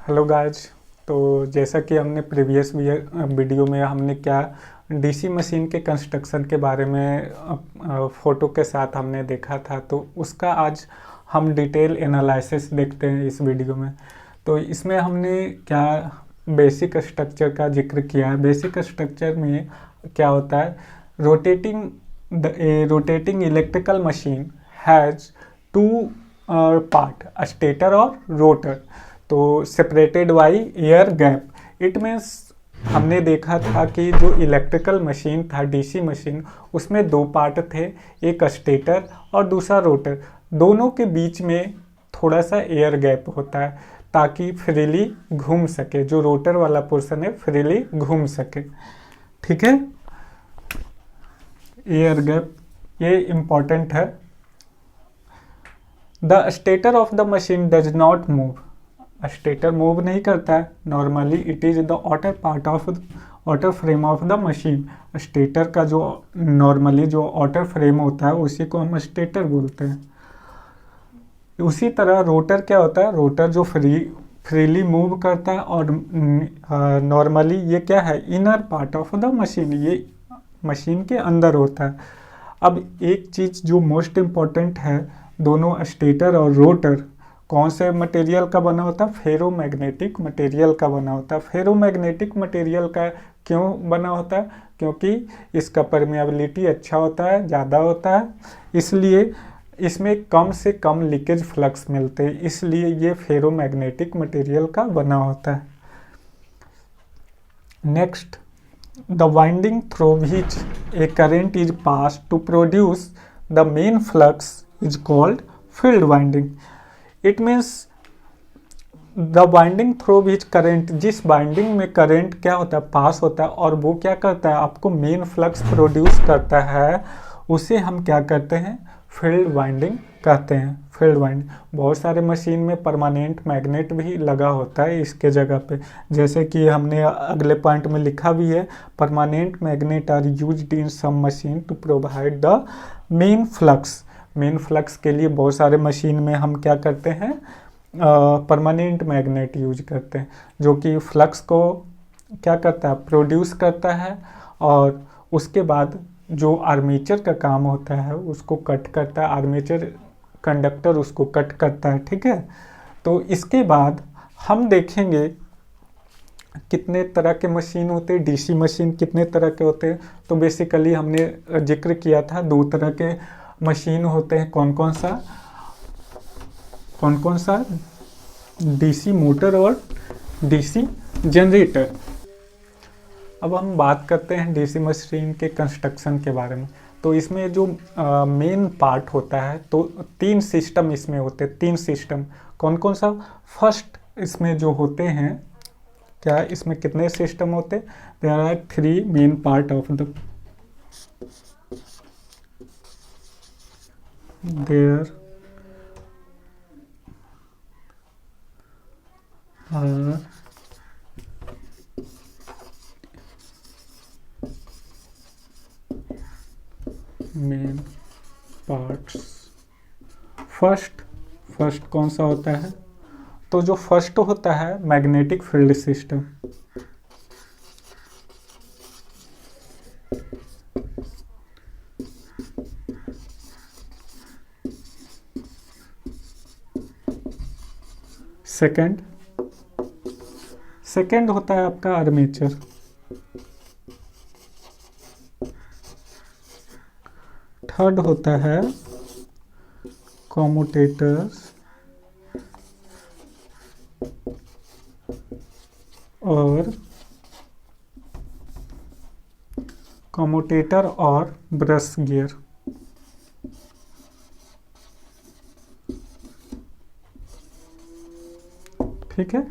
Hello guys. तो जैसा कि हमने प्रीवियस वीडियो में हमने क्या डीसी मशीन के कंस्ट्रक्शन के बारे में फ़ोटो के साथ हमने देखा था, तो उसका आज हम डिटेल एनालिसिस देखते हैं इस वीडियो में। तो इसमें हमने क्या बेसिक स्ट्रक्चर का जिक्र किया है। बेसिक स्ट्रक्चर में क्या होता है, rotating electrical machine has two part, stator और रोटर, तो separated by air gap. It means हमने देखा था कि जो इलेक्ट्रिकल मशीन था, डीसी मशीन, उसमें दो पार्ट थे, एक स्टेटर और दूसरा रोटर। दोनों के बीच में थोड़ा सा एयर गैप होता है ताकि फ्रीली घूम सके, जो रोटर वाला पोर्शन है फ्रीली घूम सके। ठीक है, एयर गैप ये इम्पॉर्टेंट है। The stator of the machine does not move. Stator move नहीं करता है normally. It is the outer part of outer frame of the machine. Stator का जो नॉर्मली जो आउटर फ्रेम होता है उसी को हम स्टेटर बोलते हैं। उसी तरह रोटर क्या होता है, रोटर जो फ्रीली मूव करता है और नॉर्मली ये क्या है, inner part of the machine, ये मशीन के अंदर होता है। अब एक चीज़ जो मोस्ट इम्पॉर्टेंट है, दोनों स्टेटर और रोटर कौन से मटेरियल का बना होता है, फेरोमैग्नेटिक मटेरियल का बना होता है। फेरोमैग्नेटिक मटेरियल का क्यों बना होता है, क्योंकि इसका परमेबिलिटी अच्छा होता है, ज़्यादा होता है, इसलिए इसमें कम से कम लीकेज फ्लक्स मिलते हैं, इसलिए ये फेरोमैग्नेटिक मटेरियल का बना होता है। Next, the winding through which a current is pass to produce the main flux is called field winding. It means the winding through which current, जिस वाइंडिंग में करंट क्या होता है, पास होता है, और वो क्या करता है, आपको मेन फ्लक्स प्रोड्यूस करता है, उसे हम क्या करते हैं, फील्ड वाइंडिंग कहते हैं। फील्ड वाइंडिंग, बहुत सारे मशीन में परमानेंट मैग्नेट भी लगा होता है इसके जगह पे, जैसे कि हमने अगले पॉइंट में लिखा भी है, permanent magnet are used in some machine to provide the main flux. Main flux के लिए बहुत सारे मशीन में हम क्या करते हैं, परमानेंट मैग्नेट यूज करते हैं, जो कि फ्लक्स को क्या करता है, प्रोड्यूस करता है, और उसके बाद जो आर्मेचर का काम होता है उसको कट करता है, आर्मेचर कंडक्टर उसको कट करता है। ठीक है, तो इसके बाद हम देखेंगे कितने तरह के मशीन होते हैं, डीसी मशीन कितने तरह के होते हैं। तो बेसिकली हमने जिक्र किया था दो तरह के मशीन होते हैं, कौन कौन सा, डीसी मोटर और डीसी जनरेटर। अब हम बात करते हैं डीसी मशीन के कंस्ट्रक्शन के बारे में। तो इसमें जो मेन पार्ट होता है, तो तीन सिस्टम इसमें होते हैं, तीन सिस्टम। कौन कौन सा, फर्स्ट इसमें जो होते हैं, क्या इसमें कितने सिस्टम होते हैं, there are three main part of the, there are main parts। First कौन सा होता है, तो जो फर्स्ट होता है मैग्नेटिक फील्ड सिस्टम। सेकंड होता है आपका आर्मेचर। थर्ड होता है कम्यूटेटर्स और कम्यूटेटर और ब्रश गियर। ठीक है,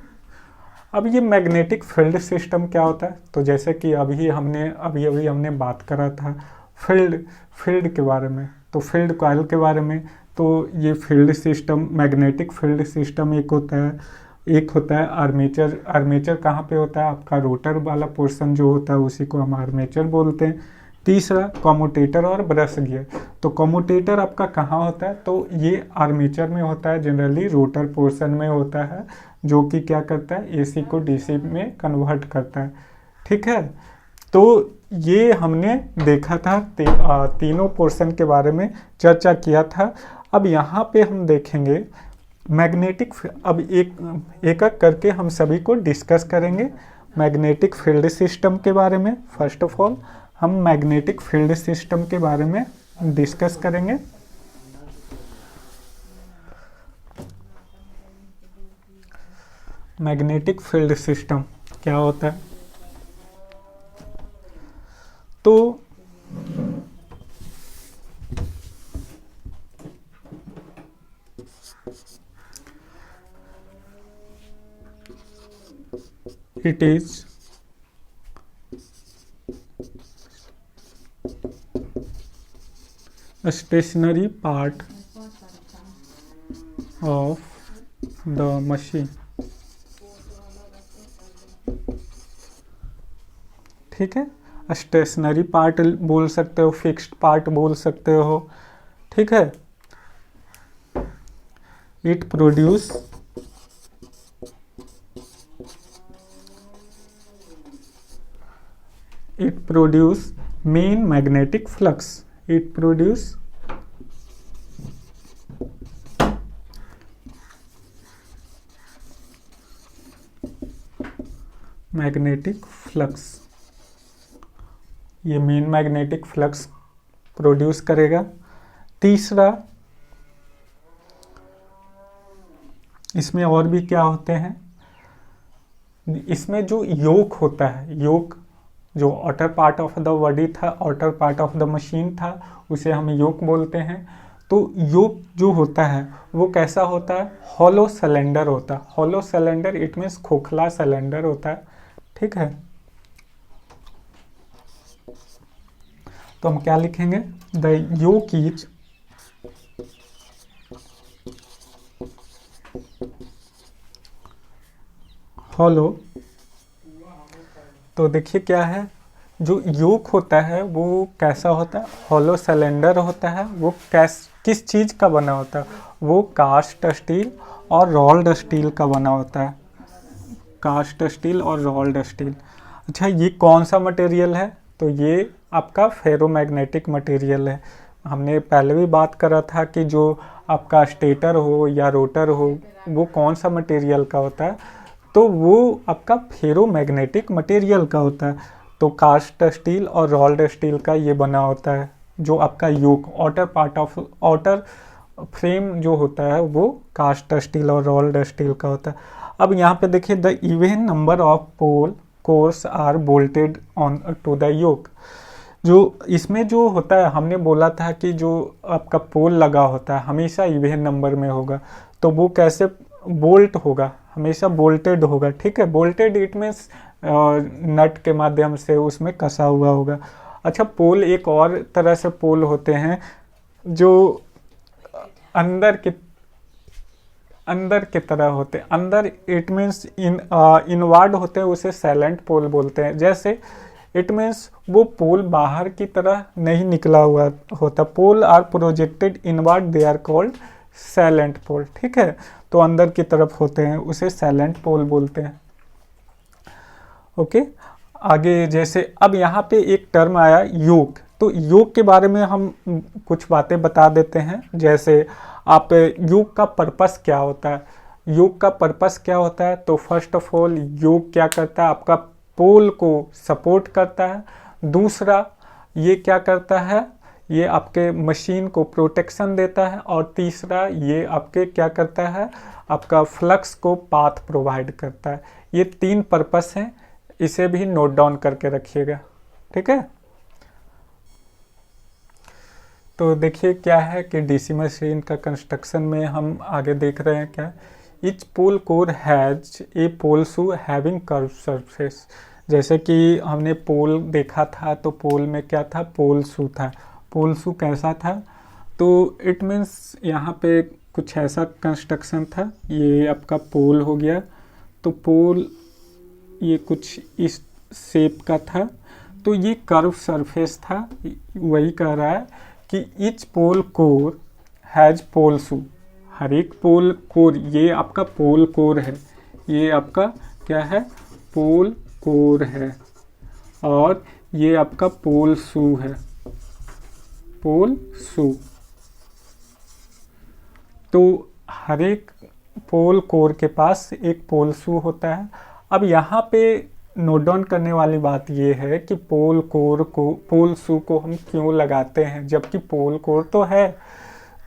अब ये मैग्नेटिक फील्ड सिस्टम क्या होता है, तो जैसे कि अभी हमने बात करा था फील्ड के बारे में, तो फील्ड कॉइल के बारे में। तो ये field system, magnetic field system एक होता है आर्मेचर। आर्मेचर कहाँ पे होता है, आपका रोटर वाला पोर्शन जो होता है उसी को हम आर्मेचर बोलते हैं। तीसरा कॉम्यूटेटर और ब्रश गियर। तो कॉम्यूटेटर आपका कहाँ होता है, तो ये आर्मेचर में होता है, जनरली रोटर पोर्शन में होता है, जो कि क्या करता है, एसी को डीसी में कन्वर्ट करता है। ठीक है, तो ये हमने देखा था, तीनों पोर्शन के बारे में चर्चा किया था। अब यहाँ पे हम देखेंगे मैग्नेटिक, अब एक एक करके हम सभी को डिस्कस करेंगे मैग्नेटिक फील्ड सिस्टम के बारे में। फर्स्ट ऑफ ऑल हम मैग्नेटिक फील्ड सिस्टम के बारे में डिस्कस करेंगे। मैग्नेटिक फील्ड सिस्टम क्या होता है, तो it is a stationary part of the machine। ठीक है, स्टेशनरी पार्ट बोल सकते हो, फिक्स्ड पार्ट बोल सकते हो। ठीक है, it produce main magnetic flux. It produce magnetic flux, ये मेन मैग्नेटिक फ्लक्स प्रोड्यूस करेगा। तीसरा, इसमें और भी क्या होते हैं, इसमें जो योक होता है, योक जो outer part of the body था, outer part of the machine था, उसे हम योक बोलते हैं। तो योक जो होता है वो कैसा होता है, हॉलो सिलेंडर होता है। हॉलो सिलेंडर इट मीन्स खोखला सिलेंडर होता है। ठीक है, तो हम क्या लिखेंगे, द योक इज हॉलो। तो देखिए क्या है, जो योक होता है वो कैसा होता है, हॉलो सिलेंडर होता है। वो किस चीज़ का बना होता है, वो कास्ट स्टील और रोल्ड स्टील का बना होता है। कास्ट स्टील और रोल्ड स्टील। अच्छा, ये कौन सा मटेरियल है, तो ये आपका फेरोमैग्नेटिक मटेरियल है। हमने पहले भी बात करा था कि जो आपका स्टेटर हो या रोटर हो वो कौन सा मटेरियल का होता है, तो वो आपका फेरोमैग्नेटिक मटेरियल का होता है। तो कास्ट स्टील और रोल्ड स्टील का ये बना होता है। जो आपका yoke outer part of outer frame जो होता है वो कास्ट स्टील और रोल्ड स्टील का होता है। अब यहाँ पे देखिए, the even number of pole cores are bolted on to the yoke. जो इसमें जो होता है, हमने बोला था कि जो आपका पोल लगा होता है हमेशा इवन नंबर में होगा, तो वो कैसे बोल्ट होगा, हमेशा बोल्टेड होगा। ठीक है, बोल्टेड इट मीन्स नट के माध्यम से उसमें कसा हुआ होगा। अच्छा, पोल एक और तरह से पोल होते हैं जो अंदर की तरह होते हैं। अंदर इट मीन्स इनवर्ड होते हैं, उसे साइलेंट पोल बोलते हैं। जैसे इट मीन्स वो पोल बाहर की तरह नहीं निकला हुआ होता। Pole are projected inward, they are called salient pole. ठीक है, तो अंदर की तरफ होते हैं, उसे साइलेंट पोल बोलते हैं। ओके, आगे जैसे अब यहाँ पे एक टर्म आया योक, तो योक के बारे में हम कुछ बातें बता देते हैं। जैसे आप योक का पर्पस क्या होता है, योक का पर्पस क्या होता है, तो फर्स्ट ऑफ ऑल योक क्या करता है, आपका पोल को सपोर्ट करता है। दूसरा, ये क्या करता है, ये आपके मशीन को प्रोटेक्शन देता है। और तीसरा, ये आपके क्या करता है, आपका फ्लक्स को पाथ प्रोवाइड करता है। ये 3 पर्पस हैं, इसे भी नोट डाउन करके रखिएगा। ठीक है, तो देखिए क्या है कि डीसी मशीन का कंस्ट्रक्शन में हम आगे देख रहे हैं क्या, each pole core has a pole shoe having curve surface. जैसे कि हमने पोल देखा था, तो पोल में क्या था, पोल शू था। पोल शू कैसा था, तो इट मीन्स यहाँ पे कुछ ऐसा कंस्ट्रक्शन था। ये आपका पोल हो गया, तो पोल ये कुछ इस शेप का था। तो ये कर्व सरफेस था, वही कह रहा है कि ईच पोल कोर हैज पोल शू, हर एक पोल कोर, ये आपका पोल कोर है, ये आपका क्या है, पोल कोर है, और ये आपका पोल शू है, पोल शू। तो हर एक पोल कोर के पास एक पोल शू होता है। अब यहाँ पे नोट डाउन करने वाली बात ये है कि पोल कोर को, पोल शू को हम क्यों लगाते हैं, जबकि पोल कोर तो है,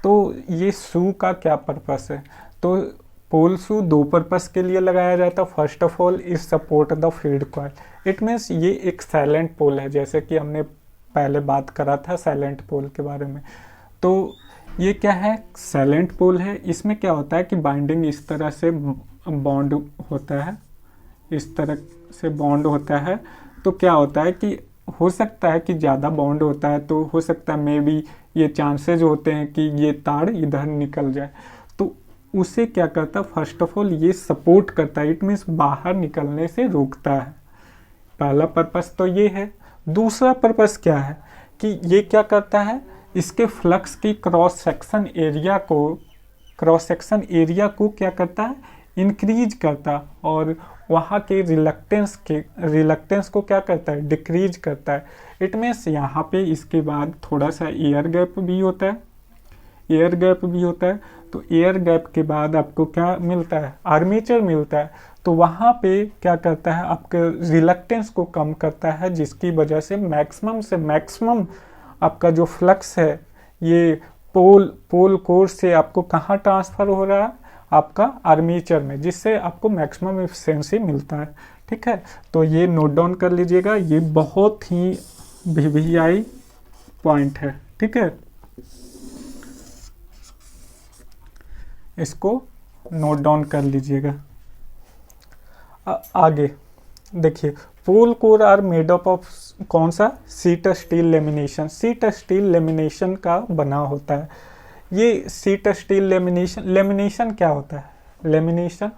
तो ये शू का क्या पर्पस है। तो पोल शू दो पर्पस के लिए लगाया जाता है। First of all is support the field coil, it means ये एक साइलेंट पोल है, जैसे कि हमने पहले बात करा था साइलेंट पोल के बारे में। तो ये क्या है, साइलेंट पोल है। इसमें क्या होता है कि बाइंडिंग इस तरह से बॉन्ड होता है, इस तरह से बॉन्ड होता है। तो क्या होता है कि हो सकता है कि ज़्यादा बॉन्ड होता है, तो हो सकता है मे बी ये चांसेस होते हैं कि ये तार इधर निकल जाए, तो उसे क्या करता है, फर्स्ट ऑफ ऑल ये सपोर्ट करता है, इट मीन्स बाहर निकलने से रोकता है। पहला पर्पस तो ये है। दूसरा पर्पस क्या है कि ये क्या करता है, इसके फ्लक्स की क्रॉस सेक्शन एरिया को क्या करता है, इंक्रीज करता, और वहाँ के रिलक्टेंस को क्या करता है, डिक्रीज करता है। इट मीन्स यहाँ पे इसके बाद थोड़ा सा एयर गैप भी होता है, तो एयर गैप के बाद आपको क्या मिलता है, आर्मेचर मिलता है। तो वहाँ पे क्या करता है, आपके रिलक्टेंस को कम करता है, जिसकी वजह से मैक्सिमम से मैक्सिमम आपका जो फ्लक्स है ये पोल कोर से आपको कहाँ ट्रांसफ़र हो रहा है, आपका आर्मेचर में, जिससे आपको मैक्सिमम एफिशिएंसी मिलता है। ठीक है, तो ये नोट डाउन कर लीजिएगा, ये बहुत ही वीवीआई पॉइंट है। ठीक है, इसको नोट डाउन कर लीजिएगा। आगे देखिए, pole core are made up of कौन सा, शीट स्टील लेमिनेशन का बना होता है। ये शीट स्टील लेमिनेशन क्या होता है, लेमिनेशन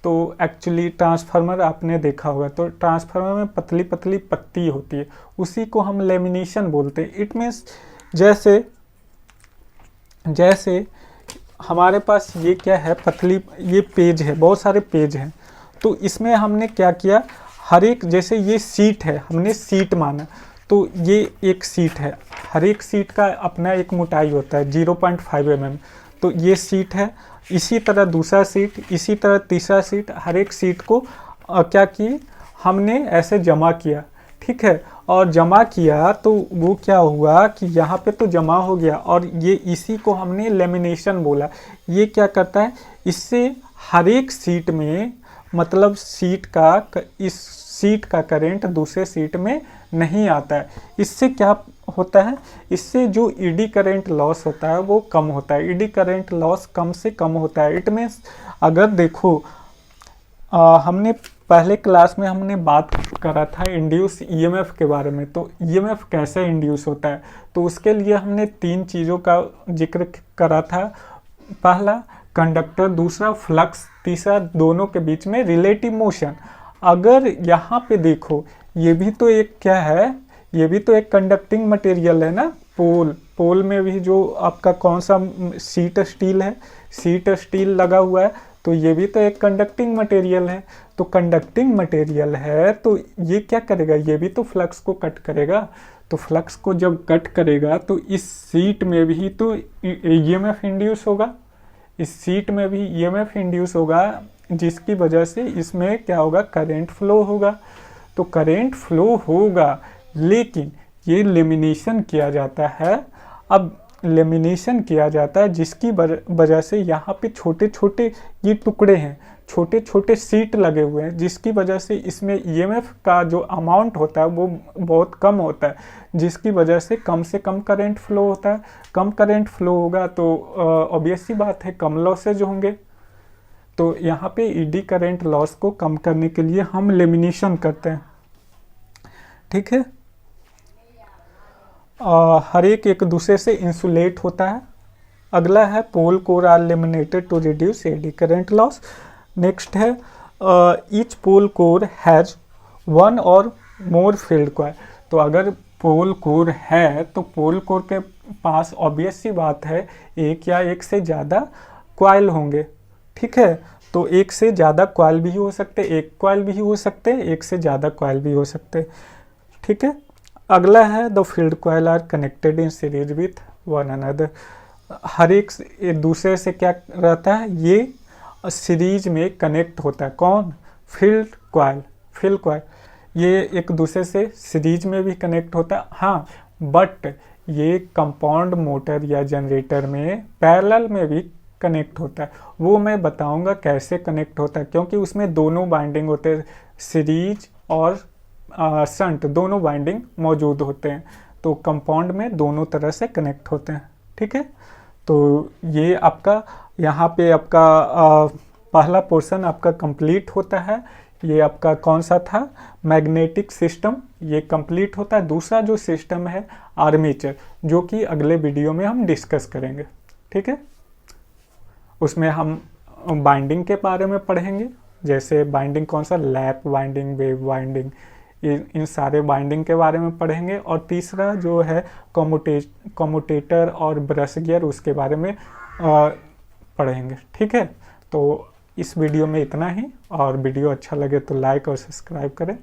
तो एक्चुअली ट्रांसफार्मर आपने देखा होगा, तो ट्रांसफार्मर में पतली पतली पत्ती होती है, उसी को हम लेमिनेशन बोलते हैं। इट मीन्स जैसे हमारे पास ये क्या है, पतली ये पेज है, बहुत सारे पेज हैं, तो इसमें हमने क्या किया, हर एक, जैसे ये सीट है, हमने सीट माना, तो ये एक सीट है, हर एक सीट का अपना एक मोटाई होता है 0.5 mm, तो ये सीट है। इसी तरह दूसरा सीट, इसी तरह तीसरा सीट, हर एक सीट को क्या किए, हमने ऐसे जमा किया। ठीक है, और जमा किया तो वो क्या हुआ कि यहाँ पे तो जमा हो गया, और ये इसी को हमने लेमिनेशन बोला। ये क्या करता है, इससे हर एक सीट में, मतलब इस सीट का करंट दूसरे सीट में नहीं आता है। इससे क्या होता है, इससे जो ईडी करंट लॉस होता है वो कम होता है, ईडी करंट लॉस कम से कम होता है। इट मीन्स अगर देखो, हमने पहले क्लास में हमने बात करा था इंड्यूस ईएमएफ के बारे में, तो ईएमएफ कैसे इंड्यूस होता है, तो उसके लिए हमने 3 चीज़ों का जिक्र करा था। पहला कंडक्टर, दूसरा फ्लक्स, तीसरा दोनों के बीच में रिलेटिव मोशन। अगर यहाँ पे देखो, ये भी तो एक क्या है, ये भी तो एक कंडक्टिंग मटेरियल है ना। पोल में भी जो आपका कौन सा शीट स्टील है, शीट स्टील लगा हुआ है, तो ये भी तो एक कंडक्टिंग मटेरियल है। तो कंडक्टिंग मटेरियल है तो ये क्या करेगा, ये भी तो फ्लक्स को कट करेगा। तो फ्लक्स को जब कट करेगा तो इस सीट में भी तो ईएमएफ इंड्यूस होगा, इस सीट में भी ईएमएफ इंड्यूस होगा, जिसकी वजह से इसमें क्या होगा, करंट फ्लो होगा। तो करंट फ्लो होगा, लेकिन ये लेमिनेशन किया जाता है। अब लेमिनेशन किया जाता है जिसकी वजह से यहाँ पे छोटे छोटे ये टुकड़े हैं, छोटे छोटे सीट लगे हुए हैं, जिसकी वजह से इसमें ईएमएफ का जो अमाउंट होता है वो बहुत कम होता है, जिसकी वजह से कम करंट फ्लो होता है। कम करंट फ्लो होगा तो ऑब्वियस सी बात है, कम लॉसेज होंगे। तो यहाँ पे ईडी करंट लॉस को कम करने के लिए हम लेमिनेशन करते हैं। ठीक है, हर एक दूसरे से इंसुलेट होता है। अगला है pole core are laminated to reduce eddy current loss. Next है ईच पोल कोर हैज 1 और मोर फील्ड कॉइल। तो अगर पोल कोर है तो पोल कोर के पास ऑब्वियस सी बात है एक या एक से ज़्यादा कॉइल होंगे, ठीक है। तो एक से ज़्यादा कॉइल भी हो सकते, एक कॉइल भी हो सकते, एक से ज़्यादा कॉइल भी हो सकते, ठीक है। अगला है the field coil are connected in series with one another. हर एक दूसरे से क्या रहता है, ये सीरीज में कनेक्ट होता है। कौन? Field coil. फील्ड कॉइल ये एक दूसरे से सीरीज में भी कनेक्ट होता है, हाँ, बट ये कंपाउंड मोटर या जनरेटर में पैरेलल में भी कनेक्ट होता है। वो मैं बताऊंगा कैसे कनेक्ट होता है, क्योंकि उसमें दोनों बाइंडिंग होते हैं, सीरीज और शंट दोनों बाइंडिंग मौजूद होते हैं। तो कंपाउंड में दोनों तरह से कनेक्ट होते हैं, ठीक है। तो ये आपका यहाँ पे आपका पहला पोर्शन आपका कंप्लीट होता है। ये आपका कौन सा था? मैग्नेटिक सिस्टम, ये कंप्लीट होता है। दूसरा जो सिस्टम है आर्मेचर, जो कि अगले वीडियो में हम डिस्कस करेंगे, ठीक है। उसमें हम बाइंडिंग के बारे में पढ़ेंगे, जैसे बाइंडिंग कौन सा, लैप बाइंडिंग, वेव बाइंडिंग, इन सारे बाइंडिंग के बारे में पढ़ेंगे। और तीसरा जो है कम्यूटेटर और ब्रश गियर, उसके बारे में पढ़ेंगे, ठीक है। तो इस वीडियो में इतना ही, और वीडियो अच्छा लगे तो लाइक और सब्सक्राइब करें।